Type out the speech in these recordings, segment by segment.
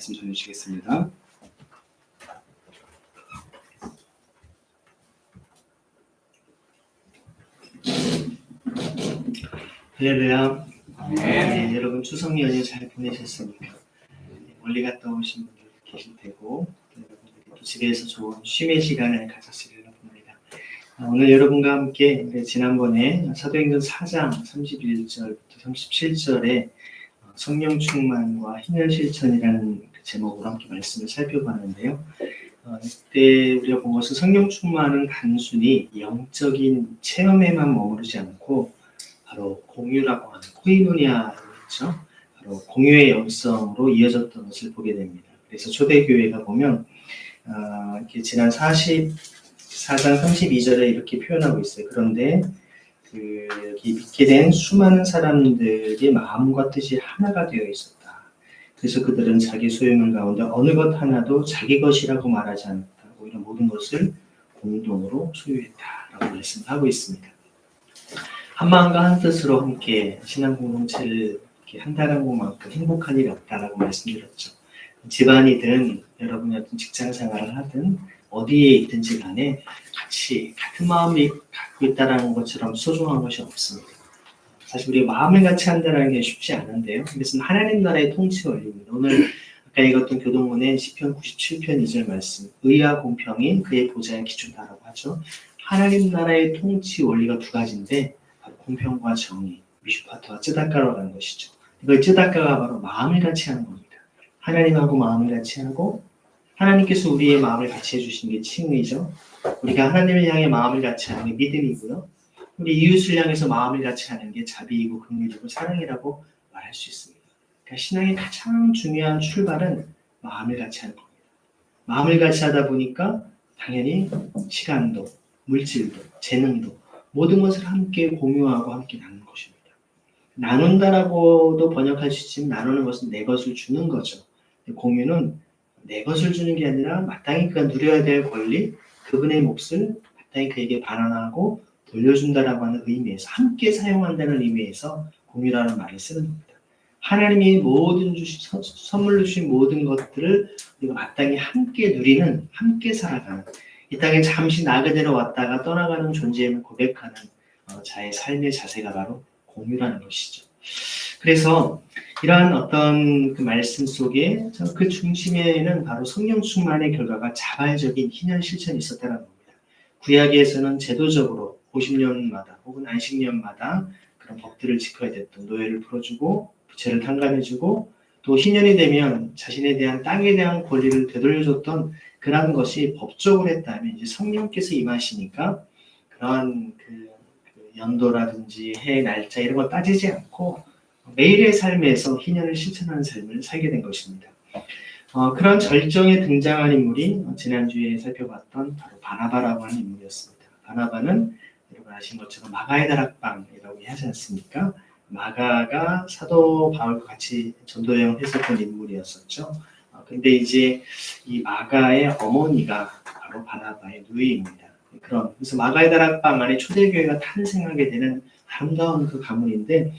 말씀 전해주시겠습니다. 할렐루야. 네, 여러분 추석 연휴 잘 보내셨습니까? 멀리 갔다 오신 분들 계실 테고 여러분들이 또 집에서 좋은 쉼의 시간을 가졌으리라 봅니다. 오늘 여러분과 함께 지난번에 사도행전 4장 31절부터 37절에 성령 충만과 희년 실천이라는 제목으로 함께 말씀을 살펴봤는데요. 이때 우리가 본 것은 성령 충만은 단순히 영적인 체험에만 머무르지 않고 바로 공유라고 하는 코이노니아죠. 바로 공유의 영성으로 이어졌던 것을 보게 됩니다. 그래서 초대교회가 보면 이렇게 지난 44장 32절에 이렇게 표현하고 있어요. 그런데 여기 믿게 된 수많은 사람들이 마음과 뜻이 하나가 되어 있었다. 그래서 그들은 자기 소유물 가운데 어느 것 하나도 자기 것이라고 말하지 않았다. 오히려 모든 것을 공동으로 소유했다라고 말씀하고 있습니다. 한 마음과 한 뜻으로 함께 신앙 공동체를 이렇게 한다는 것만큼 행복한 일이 없다라고 말씀드렸죠. 집안이든 여러분이 어떤 직장 생활을 하든 어디에 있든지 간에 같이 같은 마음이 갖고 있다는 것처럼 소중한 것이 없습니다. 사실 우리가 마음을 같이 한다는 게 쉽지 않은데요. 이것은 하나님 나라의 통치 원리입니다. 오늘 아까 읽었던 교동문의 시편 97편 2절 말씀, 의와 공평이 그의 보좌의 기초다라고 하죠. 하나님 나라의 통치 원리가 두 가지인데 공평과 정의, 미슈파트와 쯔다카라는 것이죠. 이걸 쯔다카가 바로 마음을 같이 하는 겁니다. 하나님하고 마음을 같이 하고 하나님께서 우리의 마음을 같이 해주신 게 칭의죠. 우리가 하나님을 향해 마음을 같이 하는 게 믿음이고요. 우리 이웃을 향해서 마음을 같이 하는 게 자비이고 긍휼이고 사랑이라고 말할 수 있습니다. 그러니까 신앙의 가장 중요한 출발은 마음을 같이 하는 겁니다. 마음을 같이 하다 보니까 당연히 시간도, 물질도, 재능도 모든 것을 함께 공유하고 함께 나누는 것입니다. 나눈다라고도 번역할 수 있지만 나누는 것은 내 것을 주는 거죠. 공유는 내 것을 주는 게 아니라 마땅히 그가 누려야 될 권리, 그분의 몫을 마땅히 그에게 반환하고 돌려준다라고 하는 의미에서 함께 사용한다는 의미에서 공유라는 말을 쓰는 겁니다. 하나님이 모든 선물로 주신 모든 것들을 우리가 마땅히 함께 누리는, 함께 살아가는 이 땅에 잠시 나그네로 왔다가 떠나가는 존재임을 고백하는 자의 삶의 자세가 바로 공유라는 것이죠. 그래서 이러한 어떤 그 말씀 속에 그 중심에는 바로 성령 충만의 결과가 자발적인 희년 실천이 있었다는 겁니다. 구약에서는 제도적으로 50년마다 혹은 안식년마다 그런 법들을 지켜야 됐던 노예를 풀어주고 부채를 탕감해주고 또 희년이 되면 자신에 대한 땅에 대한 권리를 되돌려줬던 그런 것이 법적으로 했다면 이제 성령께서 임하시니까 그러한 그 연도라든지 해 날짜 이런 걸 따지지 않고 매일의 삶에서 희년을 실천하는 삶을 살게 된 것입니다. 그런 절정에 등장한 인물이 지난주에 살펴봤던 바로 바나바라고 하는 인물이었습니다. 바나바는 여러분 아시는 것처럼 마가의 다락방이라고 하지 않습니까? 마가가 사도 바울과 같이 전도여행을 했었던 인물이었었죠. 근데 이제 이 마가의 어머니가 바로 바나바의 누이입니다. 그래서 마가의 다락방 안에 초대교회가 탄생하게 되는 아름다운 그 가문인데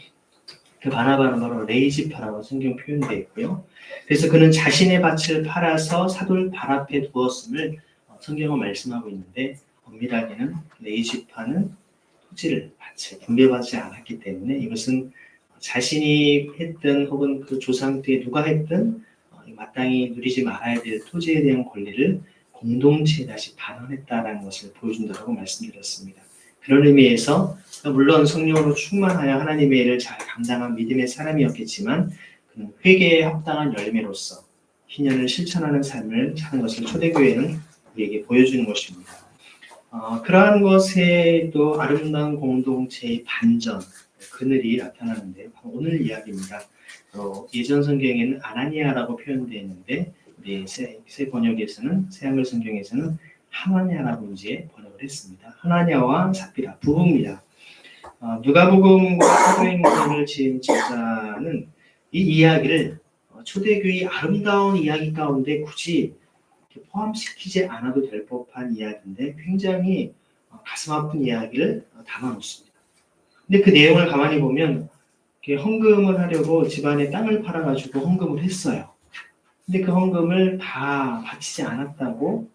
그 바나바는 바로 레이지파라고 성경 표현되어 있고요. 그래서 그는 자신의 밭을 팔아서 사돌 발 앞에 두었음을 성경은 말씀하고 있는데 엄밀하게는 레이지파는 토지를 밭을 분배받지 않았기 때문에 이것은 자신이 했든 혹은 그 조상 때 누가 했든 마땅히 누리지 말아야 될 토지에 대한 권리를 공동체에 다시 반환했다라는 것을 보여준다고 말씀드렸습니다. 그런 의미에서 물론 성령으로 충만하여 하나님의 일을 잘 감당한 믿음의 사람이었겠지만 그는 회개에 합당한 열매로서 희년을 실천하는 삶을 사는 것을 초대교회는 우리에게 보여주는 것입니다. 그러한 것에도 아름다운 공동체의 반전, 그늘이 나타나는데요. 오늘 이야기입니다. 예전 성경에는 아나니아라고 표현되어 있는데 우리 새 번역에서는 새한글 성경에서는 하나냐라고 이제 번역을 했습니다. 하나냐와 삽비라 부부입니다. 누가복음과 사도행전을 지은 저자는 이 이야기를 초대교회의 아름다운 이야기 가운데 굳이 포함시키지 않아도 될 법한 이야기인데 굉장히 가슴 아픈 이야기를 담아놓습니다. 근데 그 내용을 가만히 보면 헌금을 하려고 집안에 땅을 팔아가지고 헌금을 했어요. 근데 그 헌금을 다 바치지 않았다고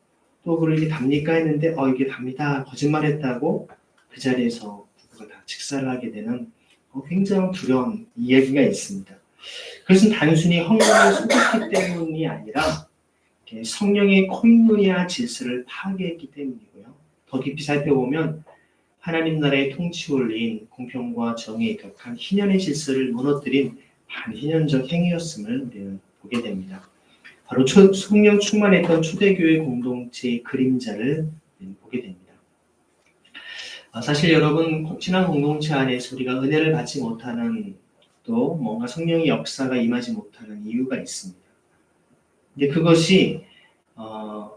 또 그걸 이게 답니까 했는데 이게 답니다 거짓말했다고 그 자리에서 부부가 다 직사를 하게 되는 굉장히 두려운 이야기가 있습니다. 그것은 단순히 헌금을 속였기 때문이 아니라 성령의 코인노니아 질서를 파괴했기 때문이고요. 더 깊이 살펴보면 하나님 나라의 통치 원리인 공평과 정의에 입각한 희년의 질서를 무너뜨린 반희년적 행위였음을 우리는 보게 됩니다. 바로 성령 충만했던 초대교회 공동체의 그림자를 보게 됩니다. 사실 여러분 신앙 공동체 안에서 우리가 은혜를 받지 못하는 또 뭔가 성령의 역사가 임하지 못하는 이유가 있습니다. 근데 그것이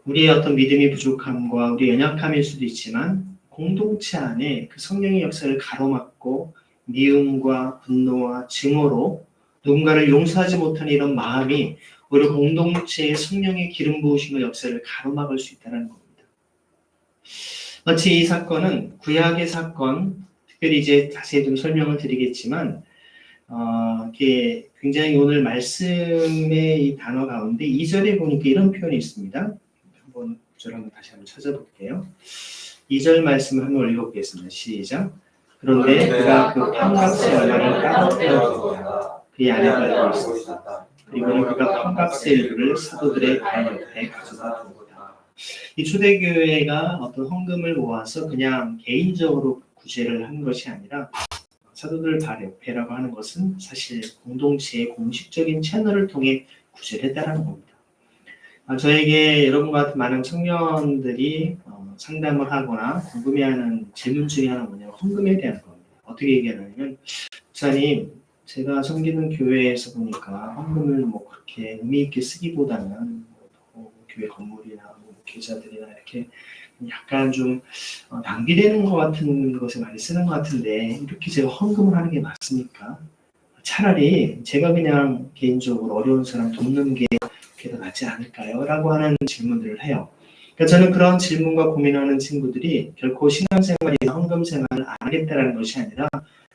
우리의 어떤 믿음이 부족함과 우리의 연약함일 수도 있지만 공동체 안에 그 성령의 역사를 가로막고 미움과 분노와 증오로 누군가를 용서하지 못하는 이런 마음이 오히려 공동체의 성령의 기름 부으심의 역사를 가로막을 수 있다는 겁니다. 마치 이 사건은 구약의 사건, 특별히 이제 자세히 좀 설명을 드리겠지만 이게 굉장히 오늘 말씀의 이 단어 가운데 2절에 보니까 이런 표현이 있습니다. 한번 구절 한번 다시 한번 찾아볼게요. 2절 말씀을 한번 읽어보겠습니다. 시작. 그런데 그가 그 판값의 얼마를 따로 떼어주었다. 그의 아내가 알고 있었다. 그리고는 그가 판값의 일부를 사도들의 발 옆에 가져다 두었다. 이 초대교회가 어떤 헌금을 모아서 그냥 개인적으로 구제를 한 것이 아니라 사도들 발 옆에라고 하는 것은 사실 공동체의 공식적인 채널을 통해 구제를 했다는 겁니다. 저에게 여러분과 같은 많은 청년들이 상담을 하거나 궁금해하는 질문 중에 하나는 뭐냐면 헌금에 대한 겁니다. 어떻게 얘기하냐면 목사님 제가 섬기는 교회에서 보니까 헌금을 뭐 그렇게 의미 있게 쓰기보다는 교회 건물이나 목회자들이나 이렇게 약간 좀 낭비되는 것 같은 것을 많이 쓰는 것 같은데 이렇게 제가 헌금을 하는 게 맞습니까? 차라리 제가 그냥 개인적으로 어려운 사람 돕는 게 더 낫지 않을까요? 라고 하는 질문들을 해요. 그러니까 저는 그런 질문과 고민하는 친구들이 결코 신앙생활이나 헌금생활을 안 하겠다는 것이 아니라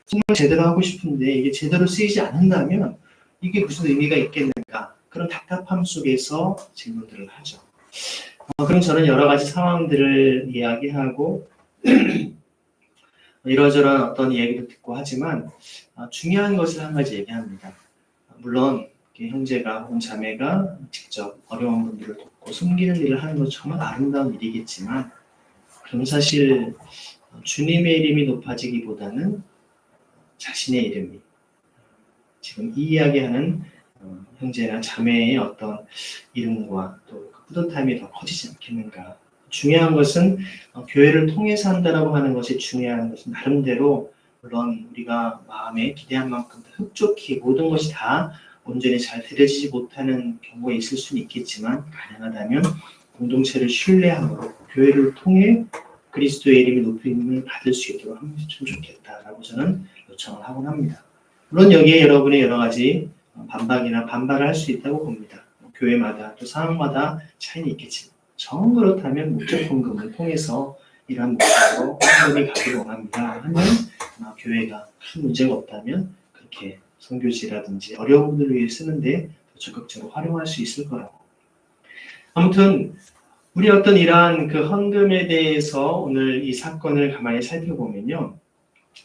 정말 제대로 하고 싶은데 이게 제대로 쓰이지 않는다면 이게 무슨 의미가 있겠는가? 그런 답답함 속에서 질문들을 하죠. 그럼 저는 여러 가지 상황들을 이야기하고 이러저런 어떤 이야기도 듣고 하지만 중요한 것을 한 가지 얘기합니다. 물론 형제가 혹은 자매가 직접 어려운 분들을 돕고 섬기는 일을 하는 건 정말 아름다운 일이겠지만 그럼 사실 주님의 이름이 높아지기보다는 자신의 이름이 지금 이 이야기하는 형제나 자매의 어떤 이름과 또 뿌듯함이 더 커지지 않겠는가. 중요한 것은 교회를 통해서 한다라고 하는 것이 중요한 것은 나름대로 물론 우리가 마음에 기대한 만큼 흡족히 모든 것이 다 온전히 잘 드려지지 못하는 경우가 있을 수는 있겠지만 가능하다면 공동체를 신뢰함으로 교회를 통해 그리스도의 이름이 높임을 받을 수 있도록 하면 참 좋겠다라고 저는 요청을 하곤 합니다. 물론 여기에 여러분의 여러 가지 반박이나 반발을 할 수 있다고 봅니다. 교회마다 또 상황마다 차이는 있겠지만 정 그렇다면 목적 헌금을 통해서 이러한 목적으로 헌금이 가기를 원합니다 하면 교회가 큰 문제가 없다면 그렇게 선교지라든지 어려운 분들을 위해 쓰는데 더 적극적으로 활용할 수 있을 거라고. 아무튼 우리 어떤 이러한 그 헌금에 대해서 오늘 이 사건을 가만히 살펴보면요.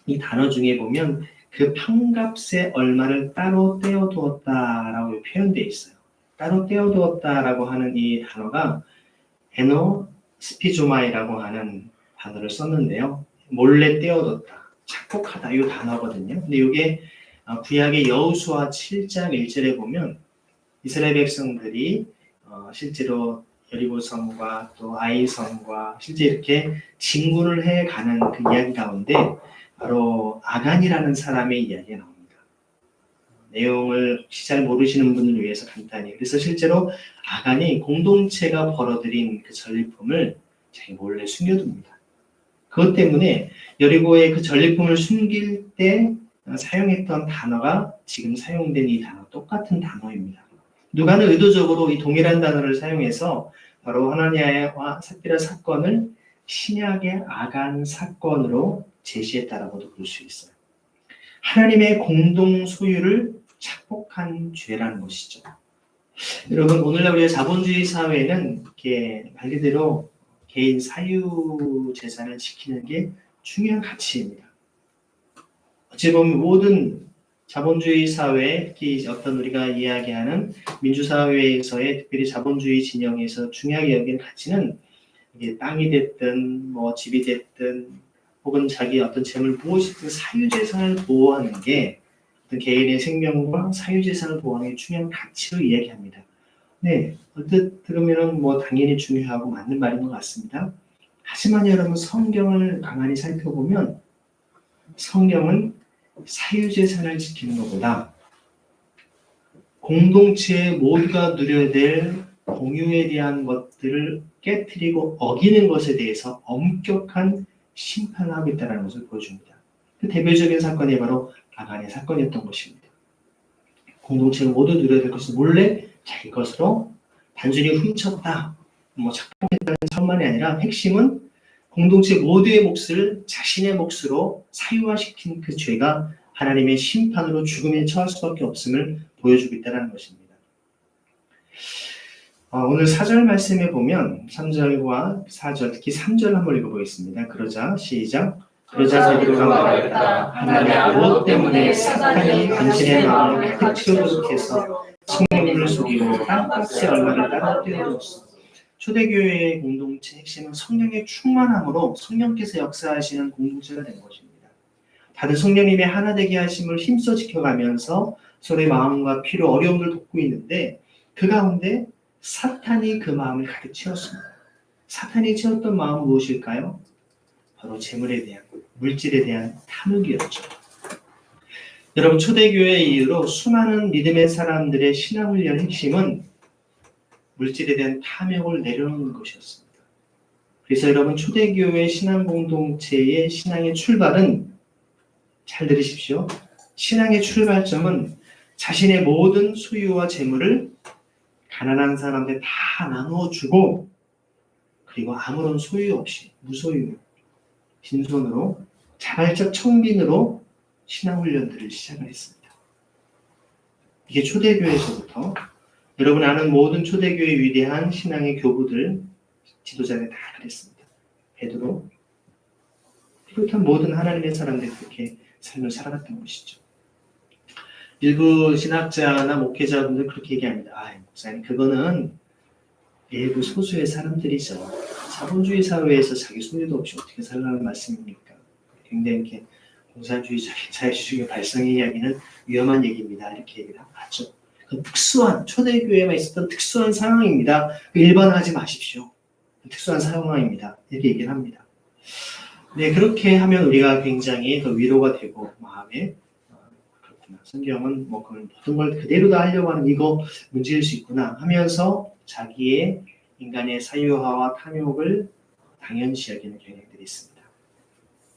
이 단어 중에 보면 그 판값의 얼마를 따로 떼어두었다라고 표현되어 있어요. 따로 떼어두었다라고 하는 이 단어가 에노 스피조마이라고 하는 단어를 썼는데요. 몰래 떼어뒀다, 착복하다 이 단어거든요. 근데 이게 구약의 여호수아 7장 1절에 보면 이스라엘 백성들이 실제로 여리고성과 또 아이성과 실제 이렇게 진군을 해가는 그 이야기 가운데 바로 아간이라는 사람의 이야기가 나옵니다. 내용을 혹시 잘 모르시는 분을 위해서 간단히. 그래서 실제로 아간이 공동체가 벌어들인 그 전리품을 자기 몰래 숨겨둡니다. 그것 때문에 여리고의 그 전리품을 숨길 때 사용했던 단어가 지금 사용된 이 단어 똑같은 단어입니다. 누가는 의도적으로 이 동일한 단어를 사용해서 바로 하나니아와 삽비라 사건을 신약의 아간 사건으로 제시했다라고도 볼 수 있어요. 하나님의 공동 소유를 착복한 죄라는 것이죠. 여러분, 오늘날 우리가 자본주의 사회는 이렇게 말 그대로 개인 사유 재산을 지키는 게 중요한 가치입니다. 어찌 보면 모든 자본주의 사회, 특히 어떤 우리가 이야기하는 민주사회에서의 특별히 자본주의 진영에서 중요하게 여기는 가치는 이게 땅이 됐든 뭐 집이 됐든 혹은 자기 어떤 재물 무엇이든 사유재산을 보호하는 게 어떤 개인의 생명과 사유재산을 보호하는 게 중요한 가치로 이야기합니다. 네, 얼핏 들으면 뭐 당연히 중요하고 맞는 말인 것 같습니다. 하지만 여러분 성경을 가만히 살펴보면 성경은 사유재산을 지키는 것보다 공동체 모두가 누려야 될 공유에 대한 것들을 깨트리고 어기는 것에 대해서 엄격한 심판을 하고 있다는 것을 보여줍니다. 그 대표적인 사건이 바로 아간의 사건이었던 것입니다. 공동체가 모두 누려야 될 것을 몰래 자기 것으로 단순히 훔쳤다, 뭐 착복했다는 것만이 아니라 핵심은 공동체 모두의 몫을 자신의 몫으로 사유화시킨 그 죄가 하나님의 심판으로 죽음에 처할 수밖에 없음을 보여주고 있다는 것입니다. 오늘 4절 말씀에 보면 3절과 4절, 특히 3절 한번 읽어보겠습니다. 그러자 시작. 그러자 베드로가 말했다. 하나님 무엇 때문에 사탄이 당신의 마음을 가득 채우도록 해서 성령님을 속이고 땅값의 얼마를 따라 떼어놓았어. 초대교회의 공동체 핵심은 성령의 충만함으로 성령께서 역사하시는 공동체가 된 것입니다. 다들 성령님의 하나 되게 하심을 힘써 지켜가면서 서로의 마음과 필요, 어려움을 돕고 있는데 그 가운데 사탄이 그 마음을 가득 채웠습니다. 사탄이 채웠던 마음은 무엇일까요? 바로 재물에 대한, 물질에 대한 탐욕이었죠. 여러분, 초대교회 이후로 수많은 믿음의 사람들의 신앙훈련 핵심은 물질에 대한 탐욕을 내려놓는 것이었습니다. 그래서 여러분, 초대교회 신앙공동체의 신앙의 출발은, 잘 들으십시오. 신앙의 출발점은 자신의 모든 소유와 재물을 가난한 사람들 다 나누어 주고, 그리고 아무런 소유 없이 무소유, 빈손으로 자발적 청빈으로 신앙훈련들을 시작을 했습니다. 이게 초대교회에서부터 여러분 아는 모든 초대교회 위대한 신앙의 교부들, 지도자들 다 그랬습니다. 베드로 비롯한 모든 하나님의 사람들이 그렇게 삶을 살아갔던 것이죠. 일부 신학자나 목회자분들 그렇게 얘기합니다. 목사님, 그거는 일부 소수의 사람들이죠. 자본주의 사회에서 자기 소유도 없이 어떻게 살라는 말씀입니까? 굉장히 이렇게 공산주의적인 자유주의 발상의 이야기는 위험한 얘기입니다. 이렇게 얘기를 하죠. 그 특수한, 초대교회만 있었던 특수한 상황입니다. 일반화하지 마십시오. 특수한 상황입니다. 이렇게 얘기를 합니다. 네, 그렇게 하면 우리가 굉장히 더 위로가 되고 마음에 그렇구나. 성경은 뭐 모든 걸 그대로 다 하려고 하는 이거 문제일 수 있구나 하면서 자기의 인간의 사유화와 탐욕을 당연시 여기는 경향들이 있습니다.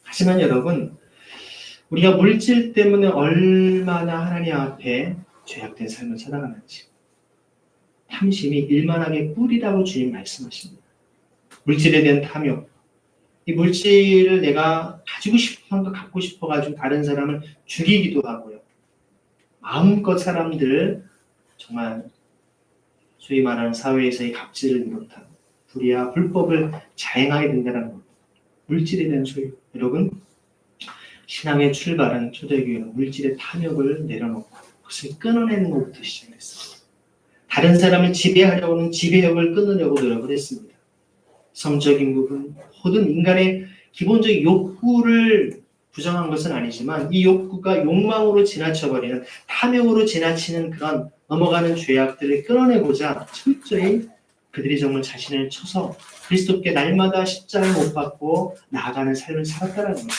하지만 여러분, 우리가 물질 때문에 얼마나 하나님 앞에 죄악된 삶을 살아가는지, 탐심이 일만하게 뿔이라고 주님 말씀하십니다. 물질에 대한 탐욕, 이 물질을 내가 가지고 싶은 거 갖고 싶어가지고 다른 사람을 죽이기도 하고요. 마음껏 사람들을 정말 소위 말하는 사회에서의 갑질을 비롯한 불의와 불법을 자행하게 된다는 것. 물질에 대한 소유. 여러분, 신앙의 출발은 초대교회는 물질의 탐욕을 내려놓고 그것을 끊어내는 것부터 시작했습니다. 다른 사람을 지배하려고는 지배력을 끊으려고 노력을 했습니다. 성적인 부분, 모든 인간의 기본적인 욕구를 부정한 것은 아니지만 이 욕구가 욕망으로 지나쳐버리는, 탐욕으로 지나치는 그런 넘어가는 죄악들을 끊어내고자 철저히 그들이 정말 자신을 쳐서 그리스도께 날마다 십자가를 못 박고 나아가는 삶을 살았다는 것입니다.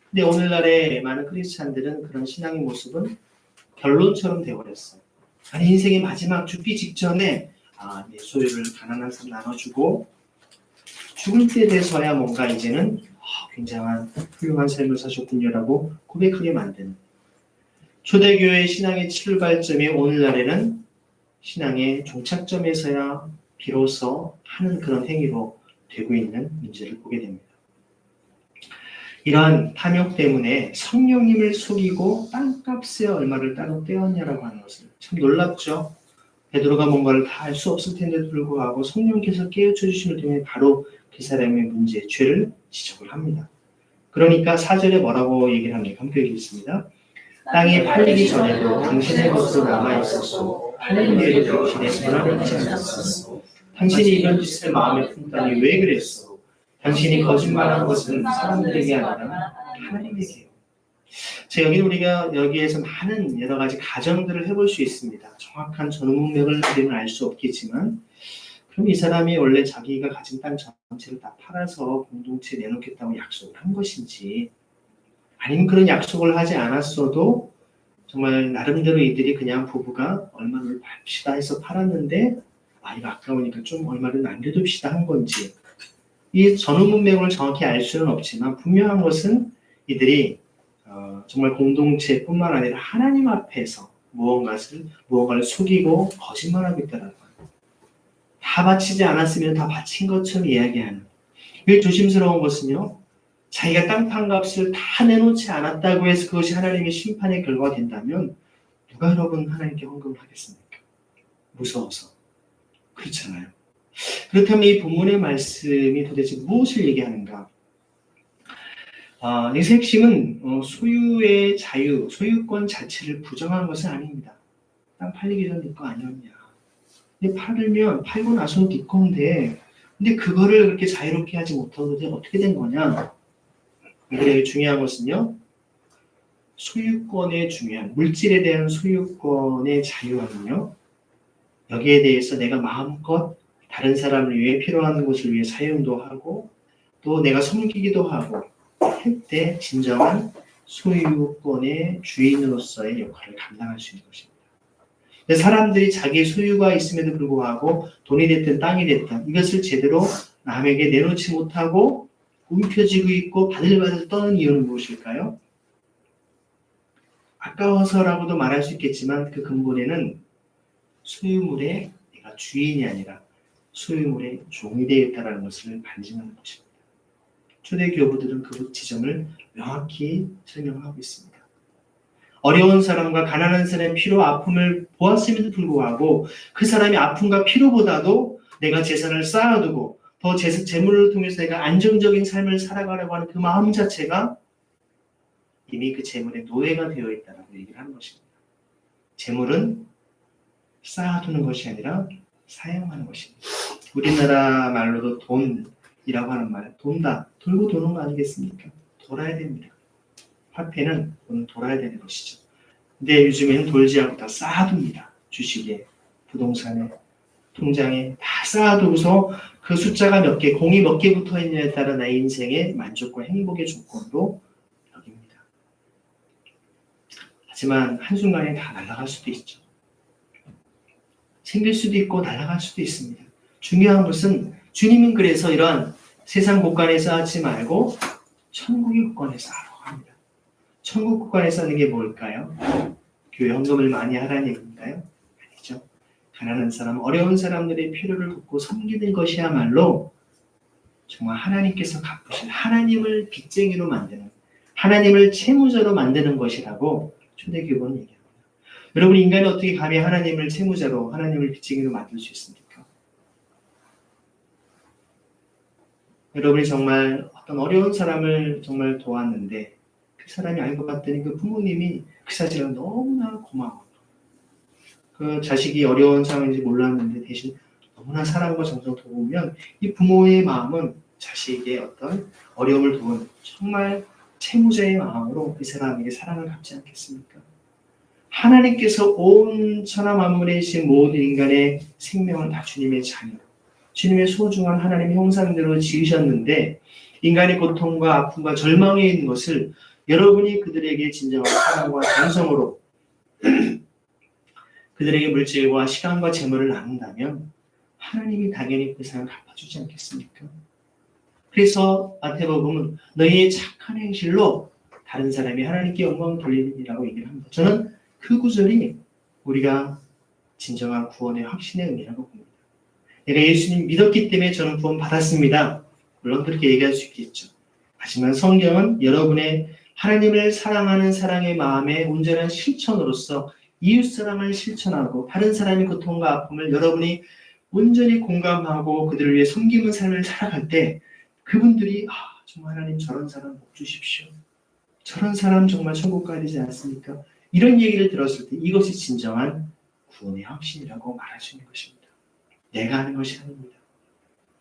근데 오늘날의 많은 크리스찬들은 그런 신앙의 모습은 결론처럼 되어버렸어요. 아니, 인생의 마지막 죽기 직전에 내 소유를 가난한 사람 나눠주고 죽을 때 돼서야 뭔가 이제는 굉장한 훌륭한 삶을 사셨군요라고 고백하게 만드는, 초대교회의 신앙의 출발점이 오늘날에는 신앙의 종착점에서야 비로소 하는 그런 행위로 되고 있는 문제를 보게 됩니다. 이러한 탐욕 때문에 성령님을 속이고 땅값의 얼마를 따로 떼었냐라고 하는 것을 참 놀랍죠. 베드로가 뭔가를 다 할 수 없을 텐데도 불구하고 성령께서 깨우쳐 주심을 통해 바로 그 사람의 문제, 죄를 지적을 합니다. 그러니까 4절에 뭐라고 얘기를 합니까? 함께 읽겠습니다. 땅이 팔리기 전에도 당신의 것으로 남아있었고 팔린 뒤에도 당신의 손안에 있지 않았어. 당신이 이런 짓을 마음에 품다니 왜 그랬어? 당신이 거짓말한 것은 사람들에게 아니라 하나님에게요. 자, 여기 우리가 여기에서 많은 여러 가지 가정들을 해볼 수 있습니다. 정확한 전문명을 우리는 알 수 없겠지만, 그럼 이 사람이 원래 자기가 가진 땅 전체를 다 팔아서 공동체에 내놓겠다고 약속을 한 것인지, 아니면 그런 약속을 하지 않았어도 정말 나름대로 이들이 그냥 부부가 얼마를 팝시다 해서 팔았는데, 이거 아까우니까 좀 얼마를 남겨둡시다 한 건지, 이 전후문맥을 정확히 알 수는 없지만 분명한 것은 이들이 정말 공동체뿐만 아니라 하나님 앞에서 무언가를 속이고 거짓말하고 있다는 거예요. 다 바치지 않았으면 다 바친 것처럼 이야기하는. 이게 조심스러운 것은요. 자기가 땅판 값을 다 내놓지 않았다고 해서 그것이 하나님의 심판의 결과가 된다면 누가 여러분 하나님께 헌금을 하겠습니까? 무서워서. 그렇잖아요. 그렇다면 이 본문의 말씀이 도대체 무엇을 얘기하는가? 이 핵심은 소유의 자유, 소유권 자체를 부정한 것은 아닙니다. 땅 팔리기 전에 네 거 아니었냐. 근데 팔고 나서는 네 건데, 근데 그거를 그렇게 자유롭게 하지 못하고 어떻게 된 거냐? 이게 중요한 것은요. 소유권의 중요한, 물질에 대한 소유권의 자유하면요. 여기에 대해서 내가 마음껏 다른 사람을 위해 필요한 것을 위해 사용도 하고 또 내가 섬기기도 하고 할 때 진정한 소유권의 주인으로서의 역할을 감당할 수 있는 것입니다. 근데 사람들이 자기 소유가 있음에도 불구하고 돈이 됐든 땅이 됐든 이것을 제대로 남에게 내놓지 못하고 움켜쥐고 있고 바들바들 떠는 이유는 무엇일까요? 아까워서라고도 말할 수 있겠지만 그 근본에는 소유물의 내가 주인이 아니라 소유물의 종이 되어 있다는 것을 반증하는 것입니다. 초대 교부들은 그 지점을 명확히 설명하고 있습니다. 어려운 사람과 가난한 사람의 피로 아픔을 보았음에도 불구하고 그 사람의 아픔과 피로보다도 내가 재산을 쌓아두고 더 재물을 통해서 내가 안정적인 삶을 살아가려고 하는 그 마음 자체가 이미 그 재물의 노예가 되어 있다고 얘기를 하는 것입니다. 재물은 쌓아두는 것이 아니라 사용하는 것입니다. 우리나라 말로도 돈이라고 하는 말, 돈다, 돌고 도는 거 아니겠습니까? 돌아야 됩니다. 화폐는 돈은 돌아야 되는 것이죠. 근데 요즘에는 돌지 않고 다 쌓아둡니다. 주식에, 부동산에, 통장에 다 쌓아두고서 그 숫자가 몇 개, 공이 몇 개 붙어 있냐에 따라 나의 인생의 만족과 행복의 조건으로 여깁니다. 하지만 한순간에 다 날아갈 수도 있죠. 생길 수도 있고 날아갈 수도 있습니다. 중요한 것은 주님은 그래서 이러한 세상 곳간에 쌓지 말고 천국의 곳간에 쌓으라고 합니다. 천국 곳간에 쌓는 게 뭘까요? 교회 헌금을 많이 하라는 얘기인가요? 아니죠. 가난한 사람, 어려운 사람들의 필요를 돕고 섬기는 것이야말로 정말 하나님께서 갚으신 하나님을 빚쟁이로 만드는 하나님을 채무자로 만드는 것이라고 초대교회는 얘기합니다. 여러분 인간이 어떻게 감히 하나님을 채무자로 하나님을 빚쟁이로 만들 수 있습니까? 여러분이 정말 어떤 어려운 사람을 정말 도왔는데 그 사람이 알고 봤더니 그 부모님이 그 사실은 너무나 고마워. 그 자식이 어려운 상황인지 몰랐는데 대신 너무나 사랑과 정성 도우면 이 부모의 마음은 자식의 어떤 어려움을 도운 정말 채무자의 마음으로 이 사람에게 사랑을 갚지 않겠습니까? 하나님께서 온 천하 만물에 계신 모든 인간의 생명을 다 주님의 자녀로 주님의 소중한 하나님의 형상대로 지으셨는데 인간의 고통과 아픔과 절망에 있는 것을 여러분이 그들에게 진정한 사랑과 정성으로 그들에게 물질과 시간과 재물을 나눈다면 하나님이 당연히 그 사람을 갚아주지 않겠습니까? 그래서 마태복음은 너희의 착한 행실로 다른 사람이 하나님께 영광 돌리리라고 얘기를 합니다. 저는 그 구절이 우리가 진정한 구원의 확신의 의미라고 봅니다. 내가 예수님 믿었기 때문에 저는 구원 받았습니다. 물론 그렇게 얘기할 수 있겠죠. 하지만 성경은 여러분의 하나님을 사랑하는 사랑의 마음의 온전한 실천으로서 이웃사랑을 실천하고 다른 사람의 고통과 아픔을 여러분이 온전히 공감하고 그들을 위해 섬기는 삶을 살아갈 때 그분들이 정말 하나님 저런 사람 복 주십시오. 저런 사람 정말 천국 가야 되지 않습니까? 이런 얘기를 들었을 때 이것이 진정한 구원의 확신이라고 말할 수 있는 것입니다. 내가 하는 것이 아닙니다.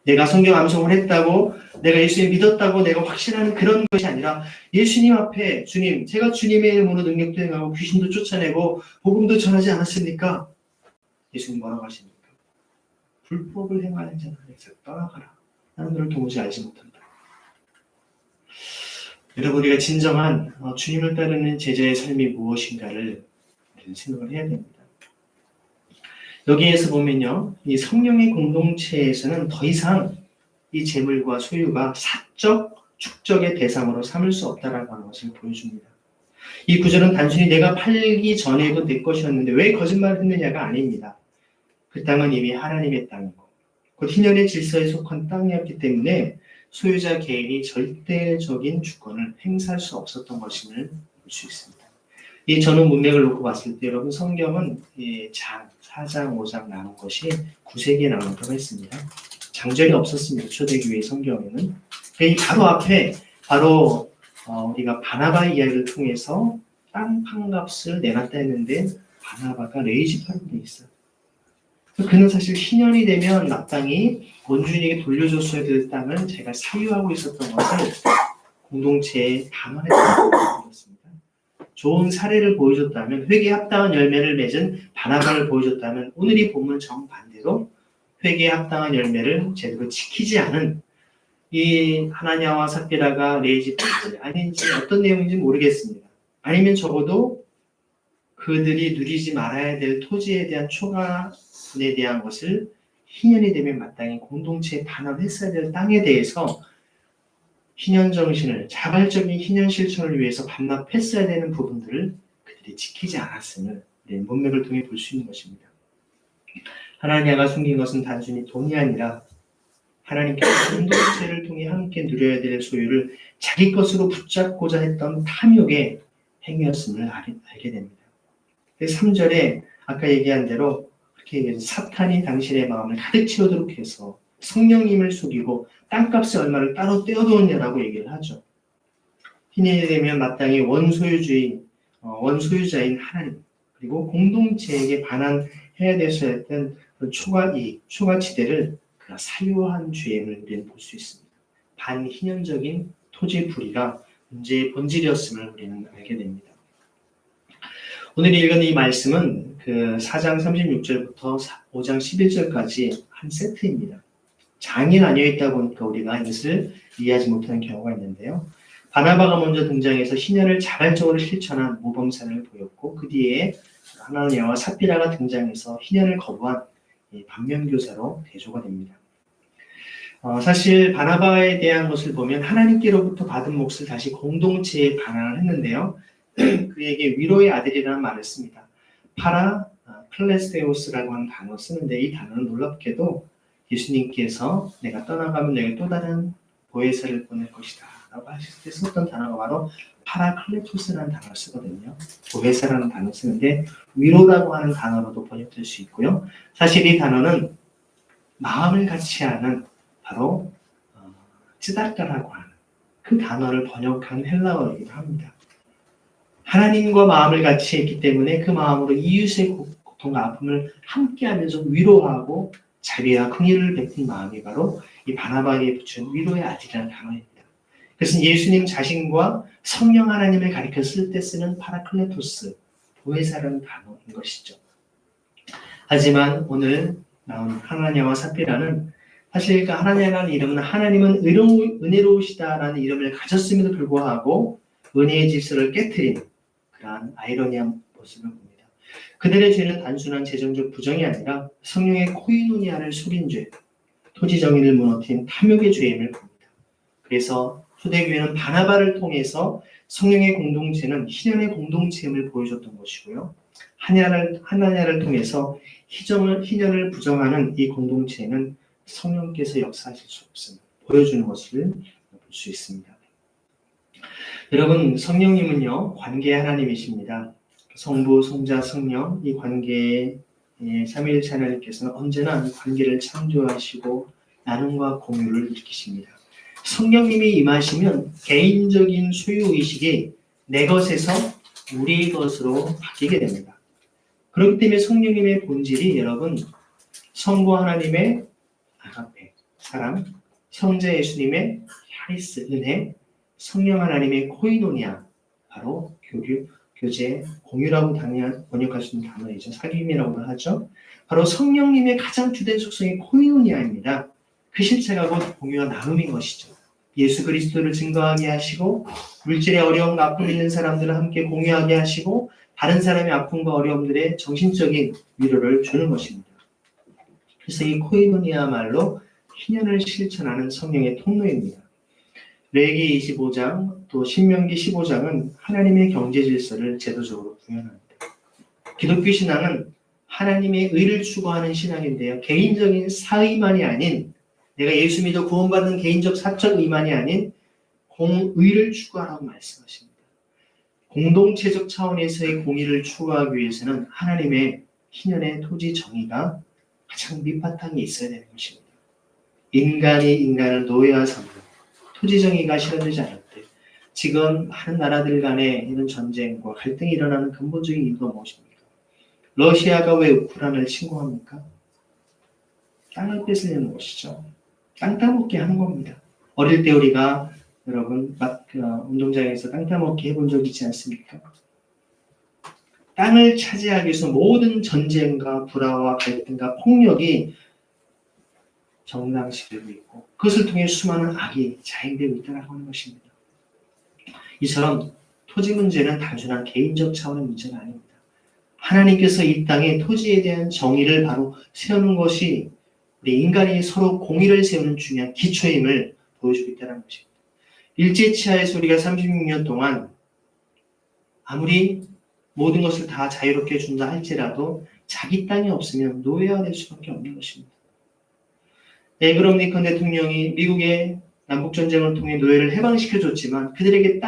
내가 성경 암송을 했다고, 내가 예수님 믿었다고 내가 확신하는 그런 것이 아니라 예수님 앞에 주님, 제가 주님의 이름으로 능력도 행하고 귀신도 쫓아내고 복음도 전하지 않았습니까? 예수님 뭐라고 하십니까? 불법을 행하는 자는 내게서 떠나가라. 나는 너를 도무지 알지 못한다. 여러분, 우리가 진정한 주님을 따르는 제자의 삶이 무엇인가를 생각을 해야 됩니다. 여기에서 보면요, 이 성령의 공동체에서는 더 이상 이 재물과 소유가 사적 축적의 대상으로 삼을 수 없다라고 하는 것을 보여줍니다. 이 구절은 단순히 내가 팔기 전에도 내 것이었는데 왜 거짓말을 했느냐가 아닙니다. 그 땅은 이미 하나님의 땅이고 곧 희년의 질서에 속한 땅이었기 때문에 소유자 개인이 절대적인 주권을 행사할 수 없었던 것임을 볼 수 있습니다. 이 전후 문맥을 놓고 봤을 때 여러분 성경은 4장, 5장 나눈 것이 9세기에 나온다고 했습니다. 장절이 없었습니다. 초대교회 성경에는. 이 바로 앞에 우리가 바나바의 이야기를 통해서 땅 판값을 내놨다 했는데 바나바가 레이지파로 돼 있어요. 그는 사실 희년이 되면 마땅히 원주인에게 돌려줬어야 될 땅을 제가 사유하고 있었던 것을 공동체에 담아냈다고 했습니다. 좋은 사례를 보여줬다면, 회개에 합당한 열매를 맺은 바나바를 보여줬다면 오늘 이 본문 정반대로 회개에 합당한 열매를 제대로 지키지 않은 이 하나냐와 삽비라가 레이지파인지 아닌지 어떤 내용인지 모르겠습니다. 아니면 적어도 그들이 누리지 말아야 될 토지에 대한 초과분에 대한 것을 희년이 되면 마땅히 공동체에 반환했어야 될 땅에 대해서 희년 정신을, 자발적인 희년 실천을 위해서 반납했어야 되는 부분들을 그들이 지키지 않았음을 문맥을 통해 볼 수 있는 것입니다. 하나냐가 숨긴 것은 단순히 돈이 아니라 하나님께서 공동체를 통해 함께 누려야 될 소유를 자기 것으로 붙잡고자 했던 탐욕의 행위였음을 알게 됩니다. 3절에 아까 얘기한 대로 그렇게 얘기해서 사탄이 당신의 마음을 가득 채우도록 해서 성령님을 속이고 땅값의 얼마를 따로 떼어두었냐라고 얘기를 하죠. 희년이 되면 마땅히 원소유자인 하나님 그리고 공동체에게 반환해야 됐어야 했던 그 초과이익, 초과지대를 그가 사유한 죄임을 우리는 볼 수 있습니다. 반희년적인 토지 불의가 문제의 본질이었음을 우리는 알게 됩니다. 오늘 읽은 이 말씀은 그 4장 36절부터 5장 11절까지 한 세트입니다. 장이 나뉘어 있다 보니까 우리가 이것을 이해하지 못하는 경우가 있는데요. 바나바가 먼저 등장해서 희년을 자발적으로 실천한 모범사를 보였고 그 뒤에 하나냐와 삽비라가 등장해서 희년을 거부한 반면교사로 대조가 됩니다. 사실 바나바에 대한 것을 보면 하나님께로부터 받은 몫을 다시 공동체에 반환을 했는데요. 그에게 위로의 아들이라는 말을 씁니다. 클레스테오스라고 하는 단어 쓰는데 이 단어는 놀랍게도 예수님께서 내가 떠나가면 내게 또 다른 보혜사를 보낼 것이다 라고 하실 때 썼던 단어가 바로 파라클레토스라는 단어를 쓰거든요. 보혜사라는 단어를 쓰는데 위로라고 하는 단어로도 번역될 수 있고요. 사실 이 단어는 마음을 같이 하는 바로 찌다르다라고 하는 그 단어를 번역한 헬라어이기도 합니다. 하나님과 마음을 같이 했기 때문에 그 마음으로 이웃의 고통과 아픔을 함께하면서 위로하고 자비와 긍휼을 베푼 마음이 바로 이 바나바에게 붙인 위로의 아들이라는 단어입니다. 그것은 예수님 자신과 성령 하나님을 가리켜 쓸 때 쓰는 파라클레토스, 보혜사라는 단어인 것이죠. 하지만 오늘 나온 하나냐와 삽비라는 사실 그 하나냐라는 이름은 하나님은 은혜로우시다라는 이름을 가졌음에도 불구하고 은혜의 질서를 깨트린 그러한 아이러니한 모습을 봅니다. 그들의 죄는 단순한 재정적 부정이 아니라 성령의 코이노니아를 속인 죄, 토지 정의를 무너뜨린 탐욕의 죄임을 봅니다. 그래서 초대교회는 바나바를 통해서 성령의 공동체는 희년의 공동체임을 보여줬던 것이고요. 하나냐를 통해서 희년을 부정하는 이 공동체는 성령께서 역사하실 수 없음을 보여주는 것을 볼 수 있습니다. 여러분, 성령님은요 관계의 하나님이십니다. 성부, 성자, 성령 이 관계에 삼위일체 하나님께서는 언제나 이 관계를 창조하시고 나눔과 공유를 일으키십니다. 성령님이 임하시면 개인적인 소유의식이 내 것에서 우리의 것으로 바뀌게 됩니다. 그렇기 때문에 성령님의 본질이 여러분 성부 하나님의 아가페, 사랑, 성자 예수님의 하리스, 은혜, 성령 하나님의 코이노니아, 바로 교류, 교제, 공유라고 당연 번역할 수 있는 단어이죠. 사귐이라고도 하죠. 바로 성령님의 가장 주된 속성이 코이노니아입니다. 그 실체가 곧 공유와 나눔인 것이죠. 예수 그리스도를 증거하게 하시고 물질의 어려움과 아픔 있는 사람들을 함께 공유하게 하시고 다른 사람의 아픔과 어려움들의 정신적인 위로를 주는 것입니다. 그래서 이 코이노니아말로 희년을 실천하는 성령의 통로입니다. 레위기 25장 또 신명기 15장은 하나님의 경제 질서를 제도적으로 구현합니다. 기독교 신앙은 하나님의 의를 추구하는 신앙인데요. 개인적인 사의만이 아닌 내가 예수 믿어 구원받는 개인적 사적 의만이 아닌 공의를 추구하라고 말씀하십니다. 공동체적 차원에서의 공의를 추구하기 위해서는 하나님의 희년의 토지 정의가 가장 밑바탕에 있어야 되는 것입니다. 인간이 인간을 노예화 삼는 토지 정의가 실현되지 않을 때 지금 많은 나라들 간의 이런 전쟁과 갈등이 일어나는 근본적인 이유가 무엇입니까? 러시아가 왜 우크라이나를 침공합니까? 땅을 뺏으려는 것이죠. 땅 따먹기 하는 겁니다. 어릴 때 우리가 여러분 운동장에서 땅 따먹기 해본 적 있지 않습니까? 땅을 차지하기 위해서 모든 전쟁과 불화와 갈등과 폭력이 정당시되고 있고 그것을 통해 수많은 악이 자행되고 있다고 하는 것입니다. 이처럼 토지 문제는 단순한 개인적 차원의 문제가 아닙니다. 하나님께서 이 땅에 토지에 대한 정의를 바로 세우는 것이 우리 인간이 서로 공의를 세우는 중요한 기초임을 보여주고 있다는 것입니다. 일제치하에서 우리가 36년 동안 아무리 모든 것을 다 자유롭게 준다 할지라도 자기 땅이 없으면 노예화될 수밖에 없는 것입니다. 에브럼 링컨 대통령이 미국의 남북전쟁을 통해 노예를 해방시켜줬지만 그들에게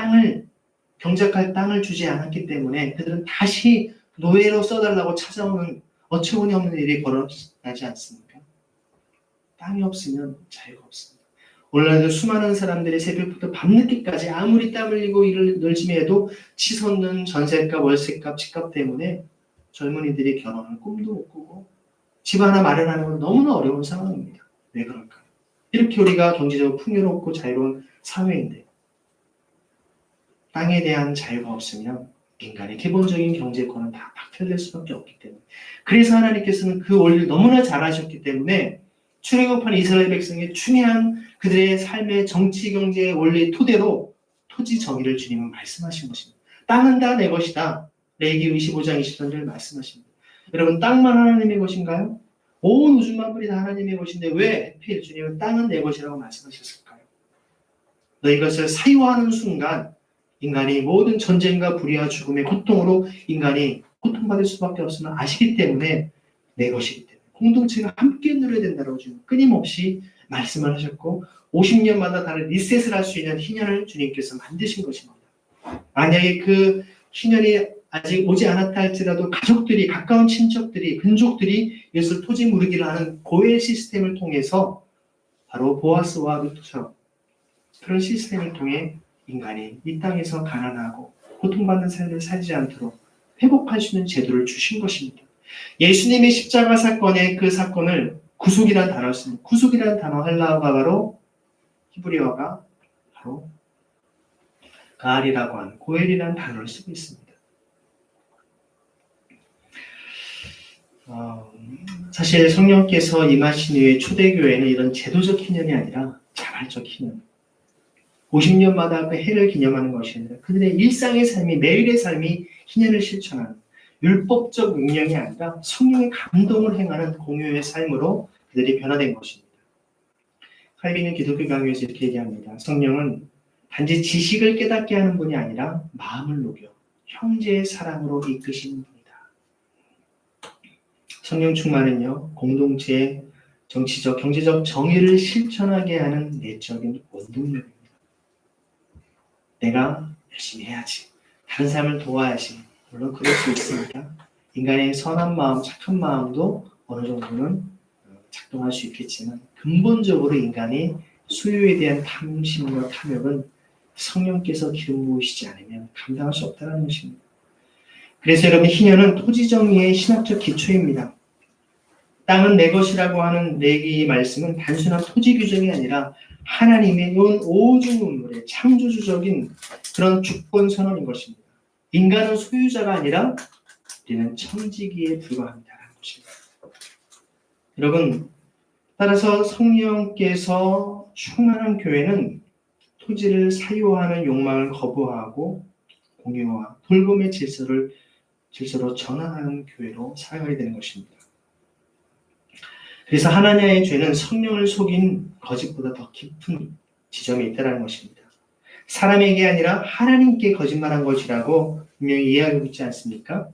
경작할 땅을 주지 않았기 때문에 그들은 다시 노예로 써달라고 찾아오는 어처구니 없는 일이 벌어나지 않습니까? 땅이 없으면 자유가 없습니다. 오늘날도 수많은 사람들이 새벽부터 밤늦게까지 아무리 땀 흘리고 일을 열심히 해도 치솟는 전세값, 월세값, 집값 때문에 젊은이들이 결혼할 꿈도 못 꾸고 집 하나 마련하는 건 너무나 어려운 상황입니다. 왜 그럴까요? 이렇게 우리가 경제적으로 풍요롭고 자유로운 사회인데 땅에 대한 자유가 없으면 인간의 기본적인 경제권은 다 박탈될 수밖에 없기 때문에 그래서 하나님께서는 그 원리를 너무나 잘 아셨기 때문에 출애굽한 이스라엘 백성의 중요한 그들의 삶의 정치 경제의 원리의 토대로 토지 정의를 주님은 말씀하신 것입니다. 땅은 다 내 것이다. 레위기 25장 23절 말씀하십니다. 여러분 땅만 하나님의 것인가요? 온 우주 만물이 다 하나님의 것인데 왜 하필 주님은 땅은 내 것이라고 말씀하셨을까요? 너희 것을 사유하는 순간 인간이 모든 전쟁과 불의와 죽음의 고통으로 인간이 고통받을 수밖에 없음을 아시기 때문에 내 것이기 때문에 공동체가 함께 누려야 된다고 주님 끊임없이 말씀을 하셨고 50년마다 다른 리셋을 할 수 있는 희년을 주님께서 만드신 것입니다. 만약에 그 희년이 아직 오지 않았다 할지라도 가족들이 가까운 친척들이 근족들이 이것을 토지 무르기를 하는 고해 시스템을 통해서 바로 보아스와 루트처럼 그런 시스템을 통해 인간이 이 땅에서 가난하고 고통받는 삶을 살지 않도록 회복할 수 있는 제도를 주신 것입니다. 예수님의 십자가 사건의 그 사건을 구속이라는 단어를 씁니다. 구속이라는 단어 헬라어가 바로 히브리어가 바로 가알이라고 하는 고엘이라는 단어를 쓰고 있습니다. 사실 성령께서 임하신 이후에 초대교회는 이런 제도적 희년이 아니라 자발적 희년 50년마다 그 해를 기념하는 것이 아니라 그들의 일상의 삶이 매일의 삶이 희년을 실천하는 율법적 명령이 아니라 성령의 감동을 행하는 공유의 삶으로 그들이 변화된 것입니다. 칼빈은 기독교 강요에서 이렇게 얘기합니다. 성령은 단지 지식을 깨닫게 하는 분이 아니라 마음을 녹여 형제의 사랑으로 이끄시는 분이다. 성령 충만은요, 공동체의 정치적, 경제적 정의를 실천하게 하는 내적인 원동력입니다. 내가 열심히 해야지. 다른 사람을 도와야지. 물론 그럴 수 있습니다. 인간의 선한 마음, 착한 마음도 어느 정도는 작동할 수 있겠지만 근본적으로 인간의 소유에 대한 탐심과 탐욕은 성령께서 기름 부으시지 않으면 감당할 수 없다는 것입니다. 그래서 여러분, 희년은 토지 정의의 신학적 기초입니다. 땅은 내 것이라고 하는 이 말씀은 단순한 토지 규정이 아니라 하나님의 온 오중 문물의 창조주적인 그런 주권 선언인 것입니다. 인간은 소유자가 아니라 우리는 청지기에 불과합니다라는 것입니다. 여러분, 따라서 성령께서 충만한 교회는 토지를 사유하는 욕망을 거부하고 공유와 돌봄의 질서로 전환하는 교회로 살아가야 되는 것입니다. 그래서 하나냐의 죄는 성령을 속인 거짓보다 더 깊은 지점에 있다는 것입니다. 사람에게 아니라 하나님께 거짓말한 것이라고 분명히 이해하고 있지 않습니까?